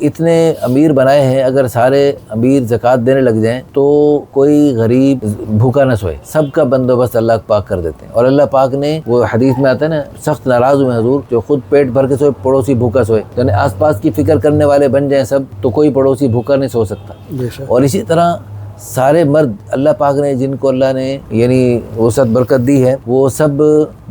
اتنے امیر بنائے ہیں، اگر سارے امیر زکوٰۃ دینے لگ جائیں تو کوئی غریب بھوکا نہ سوئے، سب کا بندوبست اللہ پاک کر دیتے ہیں۔ اور اللہ پاک نے، وہ حدیث میں آتا ہے نا، سخت ناراض ہوئے حضور جو خود پیٹ بھر کے سوئے، پڑوسی بھوکا سوئے، یعنی آس پاس کی فکر کرنے والے بن جائیں سب تو کوئی پڑوسی بھوکا نہیں سو سکتا۔ اور اسی طرح سارے مرد اللہ پاک نے جن کو اللہ نے یعنی وسعت برکت دی ہے، وہ سب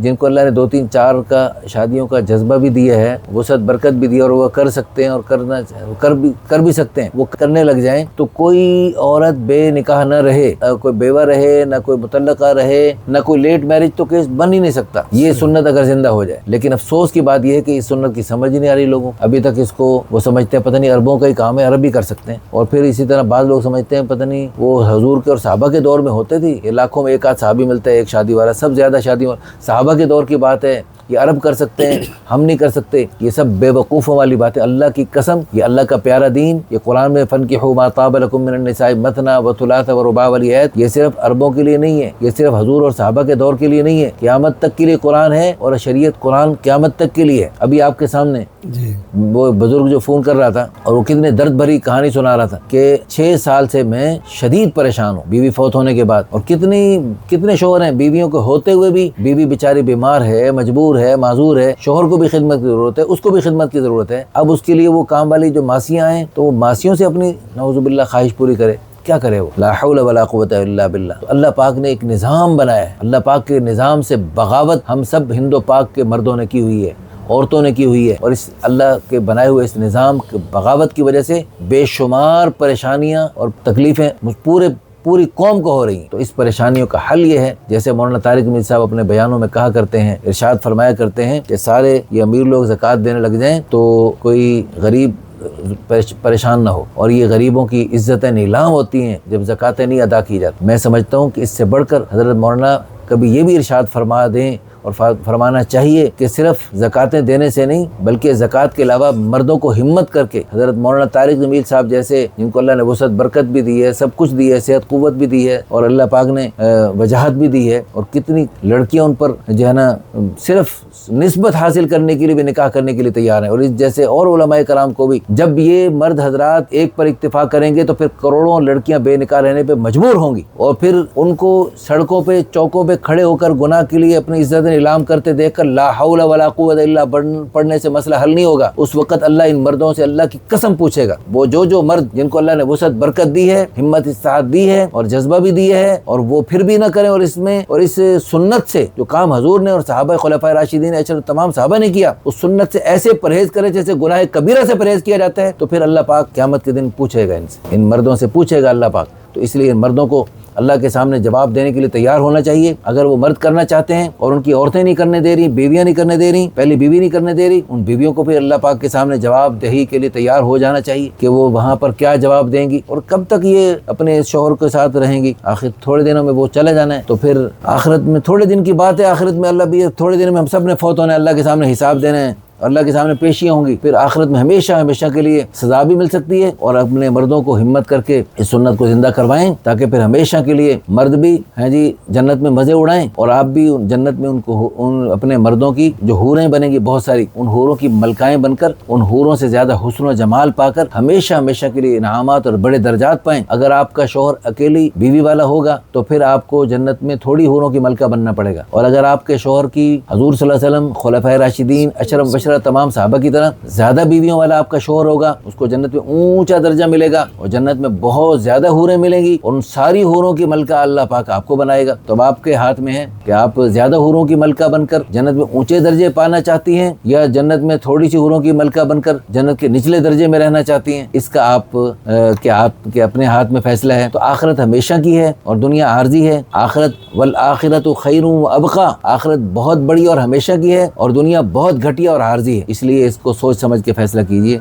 جن کو اللہ نے 2 3 4 کا شادیوں کا جذبہ بھی دیا ہے، وسعت برکت بھی دی، اور وہ کر سکتے ہیں اور کر بھی سکتے ہیں، وہ کرنے لگ جائیں تو کوئی عورت بے نکاح نہ رہے، کوئی بیوہ رہے، نہ کوئی مطلقہ رہے، نہ کوئی لیٹ میرج تو کیس بن ہی نہیں سکتا، یہ سنت اگر زندہ ہو جائے۔ لیکن افسوس کی بات یہ ہے کہ اس سنت کی سمجھ نہیں آ رہی لوگوں، ابھی تک اس کو وہ سمجھتے ہیں پتہ نہیں عربوں کا ہی کام ہے، عرب بھی کر سکتے ہیں۔ اور پھر اسی طرح بعض لوگ سمجھتے ہیں پتہ نہیں وہ حضور کے اور صحابہ کے دور میں ہوتے تھی، یہ لاکھوں میں ایک آدھ صحابی ملتا ہے ایک شادی والا، سب زیادہ شادی والا صحابہ کے دور کی بات ہے، یہ عرب کر سکتے ہیں ہم نہیں کر سکتے، یہ سب بے وقوفوں والی بات ہے۔ اللہ کی قسم، یہ اللہ کا پیارا دین، یہ قرآن میں فَانكِحُوا مَا طَابَ لَكُم مِّنَ النِّسَاءِ مَثْنَىٰ وَثُلَاثَ وَرُبَاعَ والی آیت، یہ صرف عربوں کے لیے نہیں ہے، یہ صرف حضور اور صحابہ کے دور کے لیے نہیں ہے، قیامت تک کے لیے قرآن ہے، اور شریعت قرآن قیامت تک کے لیے ہے۔ ابھی آپ کے سامنے وہ بزرگ جو فون کر رہا تھا اور وہ کتنے درد بھری کہانی سنا رہا تھا کہ 6 سال سے میں شدید پریشان ہوں بیوی فوت ہونے کے بعد، اور کتنے شوہر ہیں، بیویوں کو ہوتے ہوئے بھی بیوی بیچاری بیمار ہے، مجبور ہے، معذور ہے، شوہر کو بھی خدمت کی ضرورت ہے، اس کو بھی خدمت کی ضرورت ہے، اب اس کے لیے وہ کام والی جو ماسیاں ہیں تو وہ ماسیوں سے اپنی نعوذ باللہ خواہش پوری کرے، کیا کرے وہ؟ لا حول ولا قوت الا باللہ۔ تو اللہ پاک نے ایک نظام بنایا ہے، اللہ پاک کے نظام سے بغاوت ہم سب ہند و پاک کے مردوں نے کی ہوئی ہے، عورتوں نے کی ہوئی ہے، اور اس اللہ کے بنائے ہوئے اس نظام کے بغاوت کی وجہ سے بے شمار پریشانیاں اور تکلیفیں پوری قوم کو ہو رہی ہیں۔ تو اس پریشانیوں کا حل یہ ہے، جیسے مولانا طارق میر صاحب اپنے بیانوں میں کہا کرتے ہیں، ارشاد فرمایا کرتے ہیں کہ سارے یہ امیر لوگ زکوٰۃ دینے لگ جائیں تو کوئی غریب پریشان نہ ہو، اور یہ غریبوں کی عزتیں نیلام ہوتی ہیں جب زکوٰۃیں نہیں ادا کی جاتی۔ میں سمجھتا ہوں کہ اس سے بڑھ کر حضرت مولانا کبھی یہ بھی ارشاد فرما دیں اور فرمانا چاہیے کہ صرف زکوٰۃیں دینے سے نہیں بلکہ زکوٰۃ کے علاوہ مردوں کو ہمت کر کے، حضرت مولانا طارق جمیل صاحب جیسے جن کو اللہ نے وسعت برکت بھی دی ہے، سب کچھ دی ہے، صحت قوت بھی دی ہے، اور اللہ پاک نے وجاہت بھی دی ہے، اور کتنی لڑکیاں ان پر جو ہے نا صرف نسبت حاصل کرنے کے لیے بھی نکاح کرنے کے لیے تیار ہیں، اور اس جیسے اور علماء کرام کو بھی جب یہ مرد حضرات ایک پر اکتفا کریں گے تو پھر کروڑوں لڑکیاں بے نکاح رہنے پہ مجبور ہوں گی، اور پھر ان کو سڑکوں پہ چوکوں پہ کھڑے ہو کر گناہ کے لیے اپنی عزت نیلام کرتے دیکھ کر لا حول ولا قوت الا پڑھنے سے مسئلہ حل نہیں ہوگا۔ اس وقت اللہ ان مردوں سے اللہ کی قسم پوچھے گا، وہ جو مرد جن کو اللہ نے وسعت برکت دی ہے، ہمت استطاعت دی ہے اور جذبہ بھی دیا ہے، اور وہ پھر بھی نہ کریں، اور اس سنت سے جو کام حضور نے اور صحابہ خلفائے راشدین تمام صحابہ نے کیا، اس سنت سے ایسے پرہیز کرے جیسے گناہ کبیرہ سے پرہیز کیا جاتا ہے، تو پھر اللہ پاک قیامت کے دن پوچھے گا ان مردوں سے پوچھے گا اللہ پاک۔ تو اس لیے ان مردوں کو اللہ کے سامنے جواب دینے کے لیے تیار ہونا چاہیے۔ اگر وہ مرد کرنا چاہتے ہیں اور ان کی عورتیں نہیں کرنے دے رہی، بیویاں نہیں کرنے دے رہی، پہلی بیوی نہیں کرنے دے رہی، ان بیویوں کو پھر اللہ پاک کے سامنے جواب دہی کے لیے تیار ہو جانا چاہیے کہ وہ وہاں پر کیا جواب دیں گی، اور کب تک یہ اپنے شوہر کے ساتھ رہیں گی۔ آخر تھوڑے دنوں میں وہ چلے جانا ہے، تو پھر آخرت میں تھوڑے دن کی بات ہے، آخرت میں اللہ بھی تھوڑے دن میں ہم سب نے فوت ہونا ہے، اللہ کے سامنے حساب دینا ہے، اللہ کے سامنے پیشیاں ہوں گی، پھر آخرت میں ہمیشہ کے لیے سزا بھی مل سکتی ہے۔ اور اپنے مردوں کو ہمت کر کے اس سنت کو زندہ کروائیں تاکہ پھر ہمیشہ کے لیے مرد بھی ہیں جی جنت میں مزے اڑائیں، اور آپ بھی جنت میں ان اپنے مردوں کی جو حوریں بنیں گی بہت ساری، ان حوروں کی ملکائیں بن کر، ان حوروں سے زیادہ حسن و جمال پا کر ہمیشہ کے لیے انعامات اور بڑے درجات پائیں۔ اگر آپ کا شوہر اکیلی بیوی والا ہوگا تو پھر آپ کو جنت میں تھوڑی حوروں کی ملکہ بننا پڑے گا، اور اگر آپ کے شوہر کی حضور صلی اللہ علیہ وسلم خلفائے راشدین اشرف تمام صحابہ کی طرح زیادہ بیویوں والا آپ کا شوہر ہوگا، اس کو جنت میں اونچا درجہ ملے گا، اور جنت میں بہت زیادہ حوریں ملیں گی، اور ان ساری حوروں کی ملکہ اللہ پاک آپ کو بنائے گا۔ تو اب آپ کے ہاتھ میں ہے کہ آپ زیادہ حوروں کی ملکہ بن کر جنت میں اونچے درجے پانا چاہتی ہیں، یا جنت میں تھوڑی سی حوروں کی ملکہ بن کر جنت کے نچلے درجے میں رہنا چاہتی ہیں۔ اس کا آپ کے اپنے ہاتھ میں فیصلہ ہے۔ تو آخرت ہمیشہ کی ہے اور دنیا عارضی ہے۔ آخرت والآخرۃ خیر وابقی، آخرت بہت بڑی اور ہمیشہ کی ہے، اور دنیا بہت گھٹیا اور عارضی ہے، اس لیے اس کو سوچ سمجھ کے فیصلہ کیجیے۔